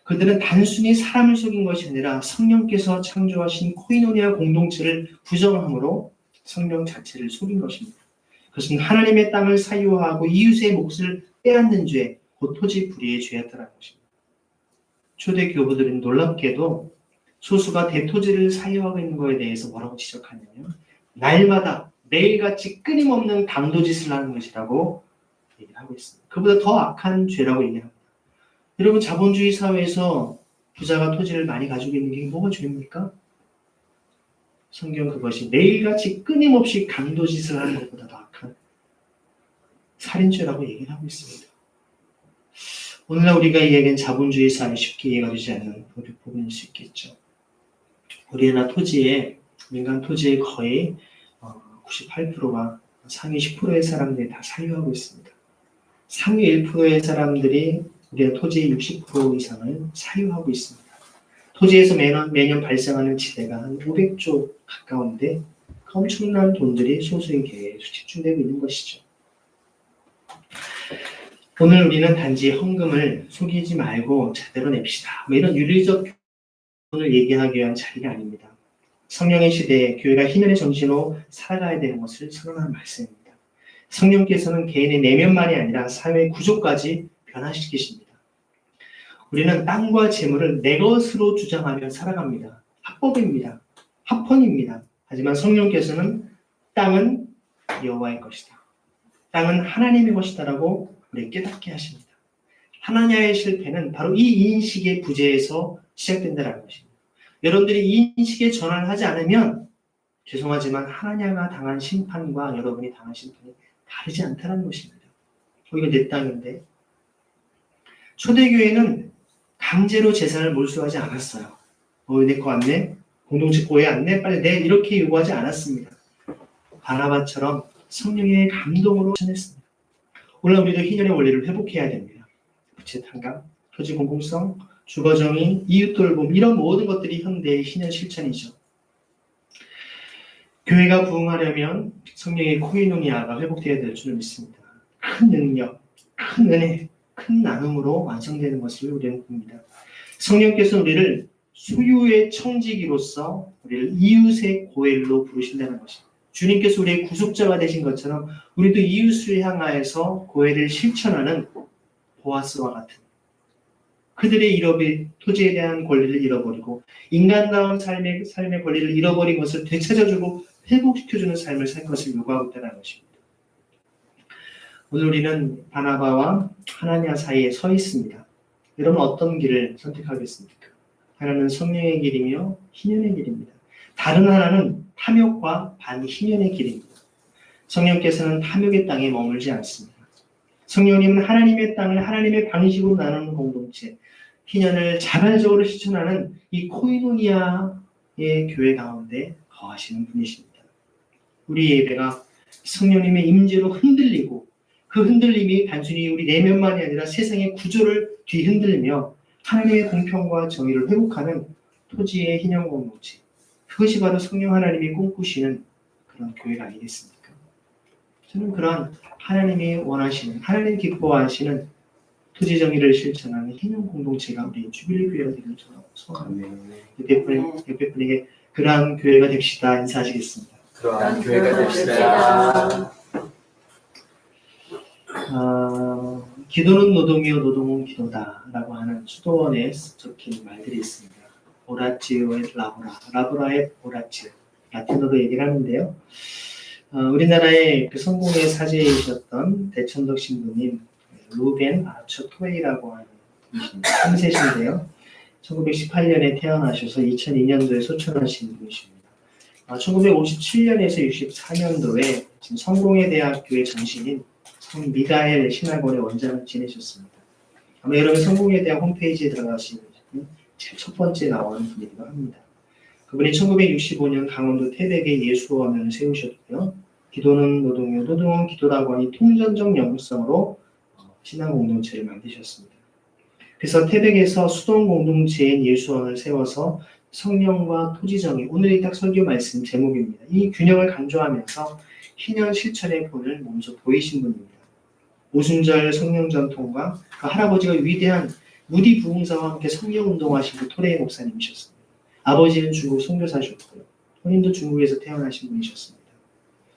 그들은 단순히 사람을 속인 것이 아니라 성령께서 창조하신 코이노니아 공동체를 부정함으로 성령 자체를 속인 것입니다. 그것은 하나님의 땅을 사유하고 이웃의 몫을 빼앗는 죄, 곧 토지 불의의 죄였다는 것입니다. 초대 교부들은 놀랍게도 소수가 대토지를 사유하고 있는 것에 대해서 뭐라고 지적하냐면 날마다 매일같이 끊임없는 강도짓을 하는 것이라고 얘기를 하고 있습니다. 그보다 더 악한 죄라고 얘기합니다. 여러분, 자본주의 사회에서 부자가 토지를 많이 가지고 있는 게 뭐가 죄입니까? 성경 그것이 매일같이 끊임없이 강도짓을 하는 것보다 더 악한 살인죄라고 얘기를 하고 있습니다. 오늘날 우리가 이야기한 자본주의 사회 쉽게 이해가 되지 않는 부분일 수 있겠죠. 우리나라 토지에, 민간 토지의 거의 98%가 상위 10%의 사람들이 다 사유하고 있습니다. 상위 1%의 사람들이 우리나라 토지의 60% 이상을 사유하고 있습니다. 토지에서 매년 발생하는 지대가 한 500조 가까운데 엄청난 돈들이 소수에게 집중되고 있는 것이죠. 오늘 우리는 단지 헌금을 속이지 말고 제대로 냅시다, 이런 윤리적 교훈을 얘기하기 위한 자리가 아닙니다. 성령의 시대에 교회가 희년의 정신으로 살아가야 되는 것을 선언하는 말씀입니다. 성령께서는 개인의 내면만이 아니라 사회의 구조까지 변화시키십니다. 우리는 땅과 재물을 내 것으로 주장하며 살아갑니다. 합법입니다. 합헌입니다. 하지만 성령께서는 땅은 여호와의 것이다, 땅은 하나님의 것이다라고 우리 깨닫게 하십니다. 하나냐의 실패는 바로 이 인식의 부재에서 시작된다는 것입니다. 여러분들이 이 인식에 전환을 하지 않으면 죄송하지만 하나냐가 당한 심판과 여러분이 당한 심판이 다르지 않다는 것입니다. 이거 내 땅인데. 초대교회는 강제로 재산을 몰수하지 않았어요. 내 거 안 내? 공동체 거에 안 내? 빨리 내? 이렇게 요구하지 않았습니다. 바나바처럼 성령의 감동으로 전했습니다. 오늘 우리도 희년의 원리를 회복해야 됩니다. 부채 탕감, 토지 공공성, 주거정의, 이웃돌봄, 이런 모든 것들이 현대의 희년 실천이죠. 교회가 부흥하려면 성령의 코이노니아가 회복되어야 될 줄 믿습니다. 큰 능력, 큰 은혜, 큰 나눔으로 완성되는 것을 우리는 봅니다. 성령께서 우리를 소유의 청지기로서 우리를 이웃의 고엘로 부르신다는 것입니다. 주님께서 우리의 구속자가 되신 것처럼 우리도 이웃을 향하여서 고엘을 실천하는 보아스와 같은, 그들의 토지에 대한 권리를 잃어버리고 인간다운 삶의 권리를 잃어버린 것을 되찾아주고 회복시켜주는 삶을 살 것을 요구하고 있다는 것입니다. 오늘 우리는 바나바와 하나냐 사이에 서 있습니다. 여러분, 어떤 길을 선택하겠습니까? 하나는 성령의 길이며 희년의 길입니다. 다른 하나는 탐욕과 반희년의 길입니다. 성령께서는 탐욕의 땅에 머물지 않습니다. 성령님은 하나님의 땅을 하나님의 방식으로 나누는 공동체, 희년을 자발적으로 실천하는 이 코이노니아의 교회 가운데 거하시는 분이십니다. 우리 예배가 성령님의 임재로 흔들리고 그 흔들림이 단순히 우리 내면만이 아니라 세상의 구조를 뒤흔들며 하나님의 공평과 정의를 회복하는 토지의 희년 공동체, 그것이 바로 성령 하나님이 꿈꾸시는 그런 교회가 아니겠습니까? 저는 그런 하나님이 원하시는, 하나님이 기뻐하시는 토지 정의를 실천하는 희년 공동체가 우리 주빌리 교회가 되는 줄 소원합니다. 옆에 분에게 그러한 교회가 됩시다 인사하시겠습니다. 그러한 교회가 됩시다. 기도는 노동이요 노동은 기도다라고 하는 수도원에 적힌 말들이 있습니다. 오라치오 엣 라보라, 라보라 엣 오라치오, 라틴어로 얘기를 하는데요. 우리나라의 그 성공의 사제이셨던 대천덕 신부님 루벤 아처 토웨이라고 하는 분이십니다. 3세신데요. 1918년에 태어나셔서 2002년도에 소천하신 분이십니다. 1957년에서 64년도에 지금 성공회대학교의 전신인 성 미가엘 신학원의 원장을 지내셨습니다. 아마 여러분 성공회대학 홈페이지에 들어가시면 제일 첫 번째 나오는 분이기도 합니다. 그분이 1965년 강원도 태백에 예수원을 세우셨고요. 기도는 노동이요, 노동은 기도라고 하니 통전적 영성으로 신앙공동체를 만드셨습니다. 그래서 태백에서 수동공동체인 예수원을 세워서 성령과 토지정의, 오늘의 딱 설교 말씀 제목입니다. 이 균형을 강조하면서 희년 실천의 본을 몸소 보이신 분입니다. 오순절 성령 전통과 그 할아버지가 위대한 무디 부흥사와 함께 성령 운동하신 그 토레이 목사님이셨습니다. 아버지는 중국 선교사셨고요. 본인도 중국에서 태어나신 분이셨습니다.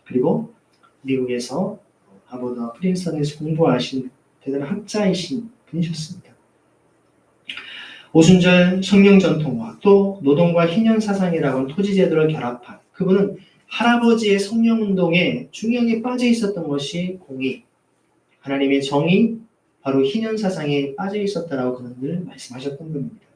그리고 미국에서 하버드와 프린스턴에서 공부하신 대단한 학자이신 분이셨습니다. 오순절 성령 전통과 또 노동과 희년 사상이라고 하는 토지 제도를 결합한 그분은 할아버지의 성령 운동에 중요하게 빠져 있었던 것이 공의, 하나님의 정의, 바로 희년 사상에 빠져 있었다라고 그는 늘 말씀하셨던 분입니다.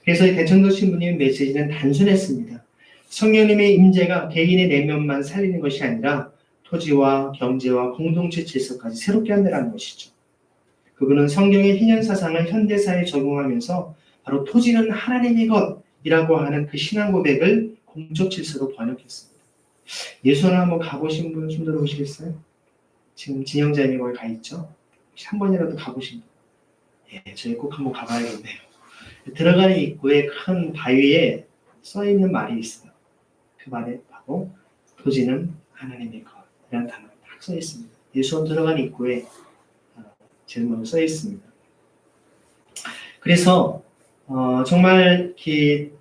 그래서 대천덕 신부님의 메시지는 단순했습니다. 성령님의 임재가 개인의 내면만 살리는 것이 아니라 토지와 경제와 공동체 질서까지 새롭게 한다는 것이죠. 그분은 성경의 희년 사상을 현대사에 적용하면서 바로 토지는 하나님의 것이라고 하는 그 신앙 고백을 공적 질서로 번역했습니다. 예수원을 한번 가보신 분 손 들어보시겠어요? 지금 진영자님이 거기 가 있죠? 혹시 한 번이라도 가보신 분? 예, 저희 꼭 한번 가봐야겠네요. 들어가는 입구에 큰 바위에 써있는 말이 있어요. 그 말에 바로 토지는 하나님의 것이라는 단어가 딱 써있습니다. 예수원 들어가는 입구에 제일 먼저 써있습니다. 그래서 정말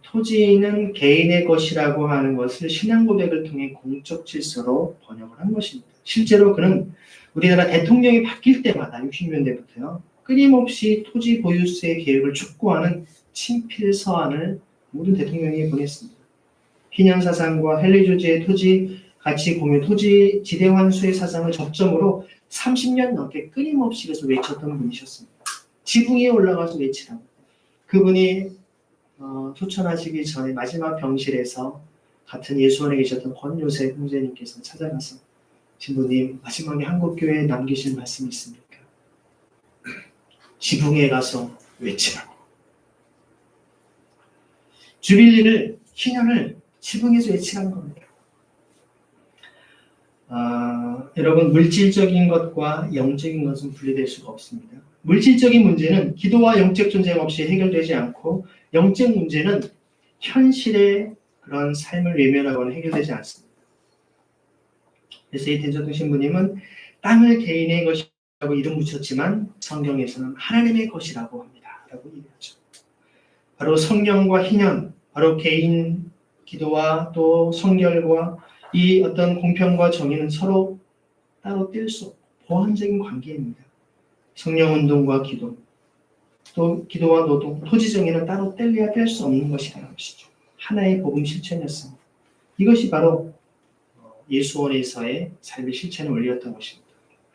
토지는 개인의 것이라고 하는 것을 신앙 고백을 통해 공적 질서로 번역을 한 것입니다. 실제로 그는 우리나라 대통령이 바뀔 때마다 60년대부터요. 끊임없이 토지 보유세 계획을 촉구하는 친필 서한을 모든 대통령이 보냈습니다. 희년 사상과 헬리조지의 토지 가치 공유, 토지 지대 환수의 사상을 접점으로 30년 넘게 끊임없이 그래서 외쳤던 분이셨습니다. 지붕 위에 올라가서 외치라고. 그분이 소천하시기 전에 마지막 병실에서 같은 예수원에 계셨던 권요셉 형제님께서 찾아가서 신부님 마지막에 한국교회에 남기신 말씀이 있습니까? 지붕에 가서 외치라고. 주빌리를, 희년을 지붕에서 외치라는 겁니다. 여러분 물질적인 것과 영적인 것은 분리될 수가 없습니다. 물질적인 문제는 기도와 영적 전쟁 없이 해결되지 않고 영적 문제는 현실의 그런 삶을 외면하거나 해결되지 않습니다. 그래서 이 대천덕 신부님은 땅을 개인의 것이라고 이름 붙였지만 성경에서는 하나님의 것이라고 합니다. 라고 얘기하죠. 바로 성령과 희년, 바로 개인 기도와 또 성결과 이 어떤 공평과 정의는 서로 따로 뗄 수 없고 보완적인 관계입니다. 성령운동과 기도, 또 기도와 노동, 토지 정의는 따로 뗄래야 뗄 수 없는 것이라는 것이죠. 하나의 복음 실천이었습니다. 이것이 바로 예수원에서의 삶의 실천의 원리였던 것입니다.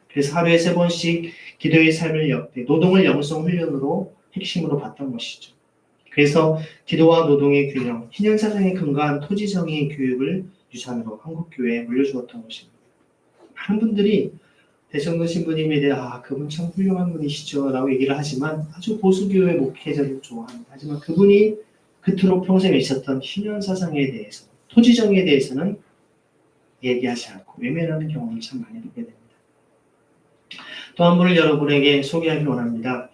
그래서 하루에 3번씩 기도의 삶을 역대, 노동을 영성 훈련으로 핵심으로 봤던 것이죠. 그래서 기도와 노동의 균형, 희년 사상에 근거한 토지 정의의 교육을 유산으로 한국교회에 물려주었던 것입니다. 많은 분들이 대천덕 신부님에 대해 그분 참 훌륭한 분이시죠 라고 얘기를 하지만 아주 보수교회 목회자를 좋아합니다. 하지만 그분이 그토록 평생 있었던 희년 사상에 대해서 토지 정의에 대해서는 얘기하지 않고 외면하는 경험을 참 많이 보게 됩니다. 또 한 분을 여러분에게 소개하기 원합니다.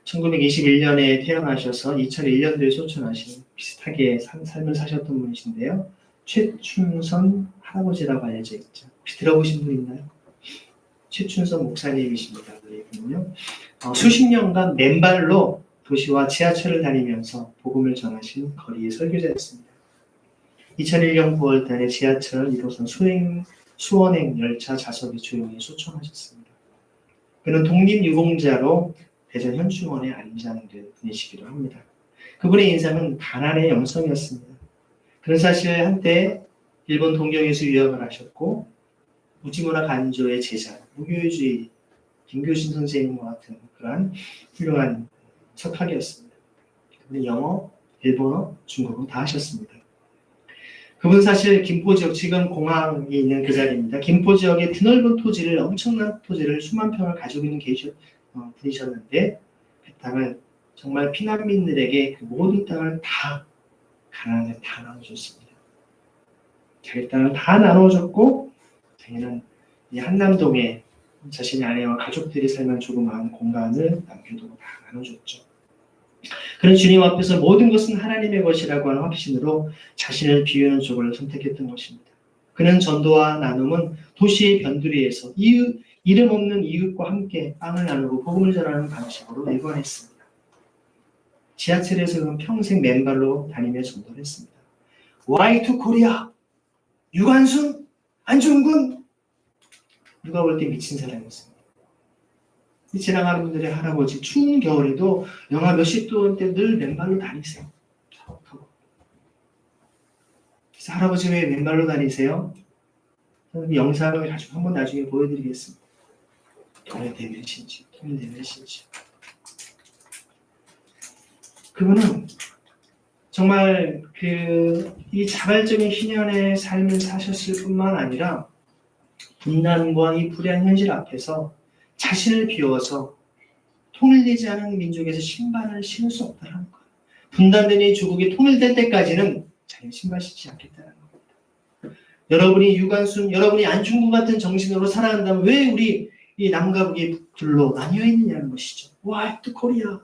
1921년에 태어나셔서 2001년도에 소천하신 비슷하게 삶을 사셨던 분이신데요. 최춘선 할아버지라고 알려져 있죠. 혹시 들어보신 분 있나요? 최춘선 목사님이십니다. 이분은요. 수십 년간 맨발로 도시와 지하철을 다니면서 복음을 전하신 거리의 설교자였습니다. 2001년 9월달에 지하철 1호선 수원행 열차 좌석에 조용히 소천하셨습니다. 그는 독립유공자로 대전 현충원에 안장된 분이시기도 합니다. 그분의 인상은 가난의 영성이었습니다. 그는 사실 한때 일본 동경에서 유학을 하셨고 우지무라 간조의 제자, 무교주의 김교신 선생님과 같은 그러한 훌륭한 석학이었습니다. 그분이 영어, 일본어, 중국어 다 하셨습니다. 그분 사실 김포 지역, 지금 공항이 있는 그 자리입니다. 김포 지역의 드넓은 토지를, 엄청난 토지를 수만 평을 가지고 있는 분이셨는데 그 땅을 정말 피난민들에게 그 모든 땅을 다 가난하게 다 나눠줬습니다. 자기 땅을 다 나눠줬고 자기는 이 한남동에 자신의 아내와 가족들이 살면 조그마한 공간을 남겨두고 다 나눠줬죠. 그런 주님 앞에서 모든 것은 하나님의 것이라고 하는 확신으로 자신을 비우는 쪽을 선택했던 것입니다. 그는 전도와 나눔은 도시의 변두리에서 이름 없는 이웃과 함께 빵을 나누고 복음을 전하는 방식으로 일관했습니다. 지하철에서 그는 평생 맨발로 다니며 전도를 했습니다. Why to Korea? 유관순? 안중근? 누가 볼 때 미친 사람이었습니다. 지나가는 분들의 할아버지 추운 겨울에도 영하 몇십 도일 때 늘 맨발로 다니세요. 그래서 할아버지 왜 맨발로 다니세요? 저는 그 영상을 가지고 한번 나중에 보여드리겠습니다. 돈의 대면신지. 그분은 정말 이 자발적인 희년의 삶을 사셨을 뿐만 아니라 분단과 이 불의한 현실 앞에서 자신을 비워서 통일되지 않은 민족에서 신발을 신을 수 없다는 거예요. 분단된 이 조국이 통일될 때까지는 자기는 신발 신지 않겠다는 겁니다. 여러분이 유관순, 여러분이 안중근 같은 정신으로 살아간다면 왜 우리 이 남과 북이 둘로 나뉘어 있느냐는 것이죠. Why to Korea?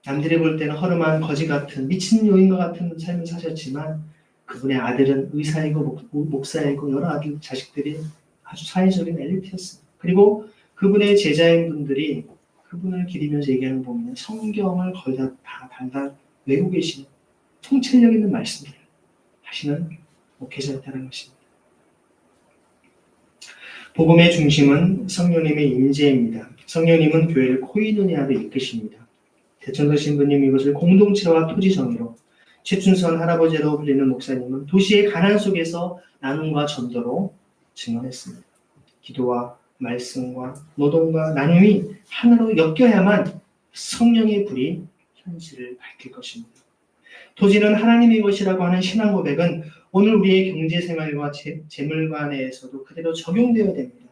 남들이 볼 때는 허름한 거지 같은 미친 요인과 같은 삶을 사셨지만 그분의 아들은 의사이고 목사이고 여러 아들 자식들이 아주 사회적인 엘리트였습니다. 그리고 그분의 제자인 분들이 그분을 기리면서 얘기하는 거 보면 성경을 거의 다 달달 외우고 계시는 통찰력 있는 말씀들을 하시는 목회자였다는 것입니다. 복음의 중심은 성령님의 임재입니다. 성령님은 교회를 코이노니아로 이끄십니다. 대천도 신부님 이것을 공동체와 토지 정의로, 최춘선 할아버지로 불리는 목사님은 도시의 가난 속에서 나눔과 전도로 증언했습니다. 기도와 말씀과 노동과 나눔이 하나로 엮여야만 성령의 불이 현실을 밝힐 것입니다. 토지는 하나님의 것이라고 하는 신앙 고백은 오늘 우리의 경제생활과 재물관에서도 그대로 적용되어야 됩니다.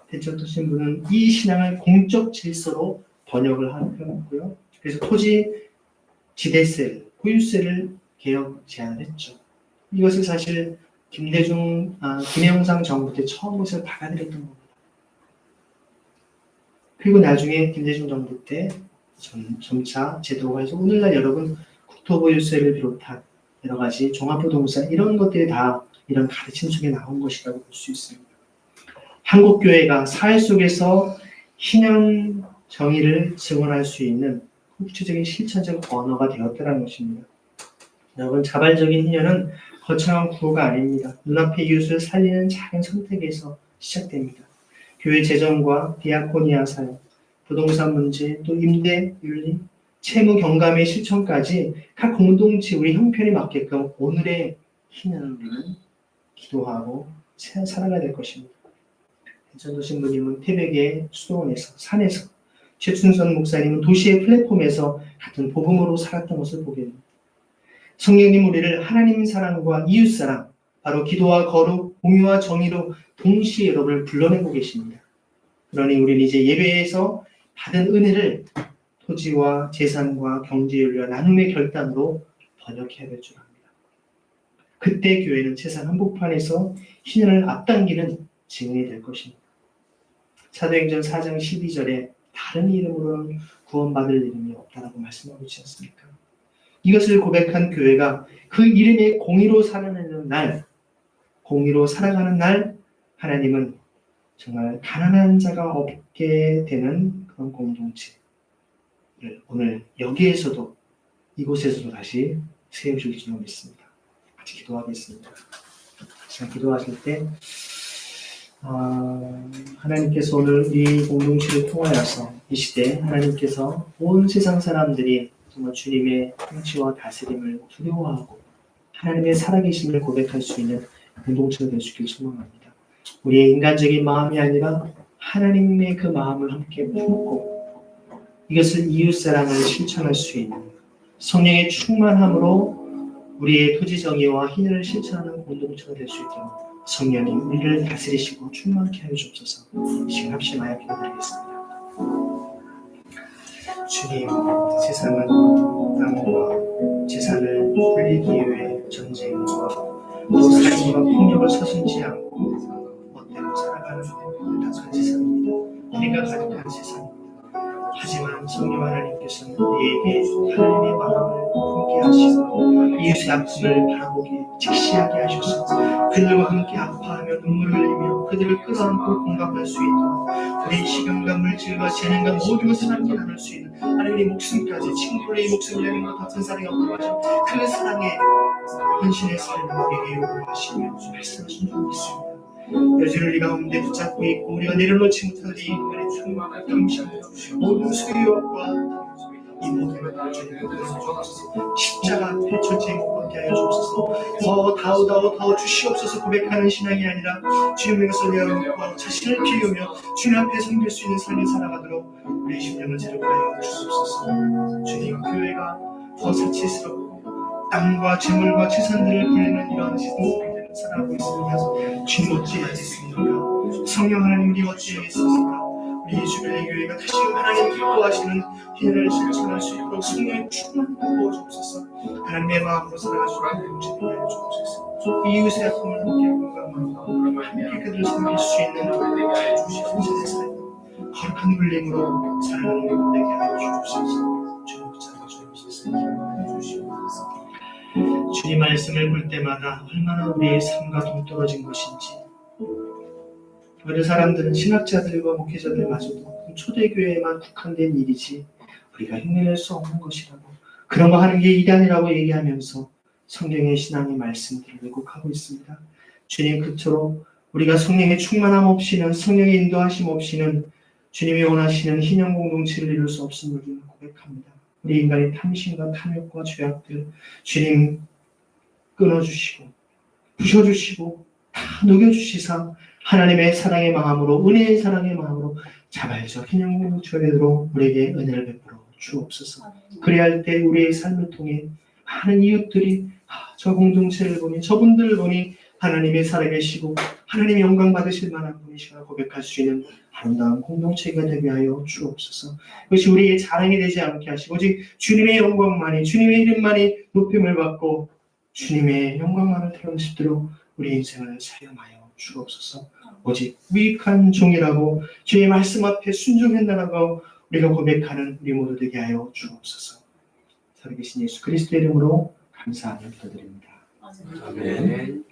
대천도 신부는 이 신앙을 공적 질서로 번역을 하고요. 그래서 토지 지대세, 보유세를 개혁 제안을 했죠. 이것을 사실 김영삼 정부 때 처음 것을 받아들였던 겁니다. 그리고 나중에 김대중 정부 때 점차 제도가 해서 오늘날 여러분 국토보유세를 비롯한 여러 가지 종합부동산 이런 것들이 다 이런 가르침 속에 나온 것이라고 볼 수 있습니다. 한국교회가 사회 속에서 희년 정의를 증언할 수 있는 구체적인 실천적 언어가 되었다는 것입니다. 여러분, 자발적인 희년은 거창한 구호가 아닙니다. 눈앞의 이웃을 살리는 작은 선택에서 시작됩니다. 교회 재정과 디아코니아 사역, 부동산 문제, 또 임대 윤리, 채무 경감의 실천까지 각 공동체 우리 형편에 맞게끔 오늘의 희년을 우리는 기도하고 살아가야 될 것입니다. 대천도 신부님은 태백의 수도원에서 산에서, 최춘선 목사님은 도시의 플랫폼에서 같은 복음으로 살았던 것을 보게 됩니다. 성령님 우리를 하나님 사랑과 이웃 사랑, 바로 기도와 거룩, 공유와 정의로 동시에 여러분을 불러내고 계십니다. 그러니 우리는 이제 예배에서 받은 은혜를 토지와 재산과 경제윤리와 나눔의 결단으로 번역해야 될 줄 압니다. 그때 교회는 세상 한복판에서 희년을 앞당기는 증인이 될 것입니다. 사도행전 4장 12절에 다른 이름으로는 구원받을 이름이 없다라고 말씀하고 있지 않습니까? 이것을 고백한 교회가 그 이름의 공의로 살아가는 날, 하나님은 정말 가난한 자가 없게 되는 그런 공동체를 오늘 여기에서도 이곳에서도 다시 세우실 줄로 믿습니다. 같이 기도하겠습니다. 지금 기도하실 때 하나님께서 오늘 이 공동체를 통하여서 이 시대 하나님께서 온 세상 사람들이 정말 주님의 통치와 다스림을 두려워하고 하나님의 살아계심을 고백할 수 있는 공동체가 될 수 있기를 소망합니다. 우리의 인간적인 마음이 아니라 하나님의 그 마음을 함께 품고 이것을 이웃사랑을 실천할 수 있는 성령의 충만함으로 우리의 토지정의와 희년을 실천하는 공동체가 될 수 있도록 성령님 우리를 다스리시고 충만케 하여 주옵소서. 이 시간 합심하여 기도드리겠습니다. 주님, 세상은 땅과 재산을 불리기 위해 전쟁과 또 살인과 폭력을 서슴지 않고 멋대로 살아가는 답답한 세상입니다. 우리가 가득한 세상입니다. 하지만 성령 하나님께서는 우리에게 하나님의 마음을 품게 하시고 이웃의 아픔을 바라보게 직시하게 하셔서 그들과 함께 아파하며 눈물을 흘리며 그들을 끌어안고 공감할 수 있도록 우리 시간과 물질과 재능과 모든 것을 함께 나눌 수 있는 하나님의 목숨까지 친구의 목숨을 내는 것 같은 사랑이 없다고 하죠. 그 사랑에 헌신의 삶을 우리에게 요구하시며 말씀하신 줄 믿습니다. 여전히 우리 가운데 붙잡고 있고 우리가 내려놓지 못하는 이 인간의 충만한 감시하며 모든 수요와 이 모든 것을 주님께 주옵소서. 십자가 앞에 절제 못 받게 하여 주옵소서. 더 주시옵소서 고백하는 신앙이 아니라 주님의 것을 내어놓고 자신을 비우며 주님 앞에 섬길 수 있는 삶을 살아가도록 우리 심령을 새롭게 하여 주옵소서. 주님, 교회가 더 사치스럽고 땅과 재물과 재산들을 불리는 이런 세상을 살아가고 있습니다. 주님 어찌하겠습니까? 성령 하나님 우리 어찌하겠습니까? 우리 주변의 교회가 다시금 하나님 기뻐하시는 희년을 실천할 수 있도록 성령의 충만을 부어주옵소서. 하나님의 마음으로 살아갈 수 있는 공동체를 하여 주옵소서. 이웃의 아픔을 함께 공감하고 함께 그들을 섬길 수 있는 주시옵소서. 거룩한 울림으로 살아가는 우리 되게 하여 주옵소서. 주님 붙잡아주옵소서. 주시옵소서. 주님 말씀을 볼 때마다 얼마나 우리의 삶과 동떨어진 것인지 어느 사람들은 신학자들과 목회자들마저도 초대교회에만 국한된 일이지 우리가 흉내낼 수 없는 것이라고 그런 거 하는 게 이단이라고 얘기하면서 성경의 신앙의 말씀들을 왜곡하고 있습니다. 주님 그토록 우리가 성령의 충만함 없이는 성령의 인도하심 없이는 주님이 원하시는 희년 공동체를 이룰 수 없음을 우리는 고백합니다. 우리 인간의 탐심과 탐욕과 죄악들 주님 끊어주시고 부셔주시고 다 녹여주시사 하나님의 사랑의 마음으로 은혜의 사랑의 마음으로 자발적 희년 공동체가 되도록 우리에게 은혜를 베풀어 주옵소서. 그래야 할 때 우리의 삶을 통해 많은 이웃들이 저 공동체를 보니 저분들을 보니 하나님의 살아계시고 하나님의 영광 받으실 만한 분이시라 고백할 수 있는 아름다운 공동체가 되게 하여 주옵소서. 그것이 우리의 자랑이 되지 않게 하시고 오직 주님의 영광만이 주님의 이름만이 높임을 받고 주님의 영광만을 드러낼 수 있도록 우리 인생을 사용하여 주옵소서. 오직 유익한 종이라고 주의 말씀 앞에 순종했나라고 우리가 고백하는 우리 모두 되게 하여 주옵소서. 살아계신 예수 그리스도의 이름으로 감사하며 기도드립니다. 아멘.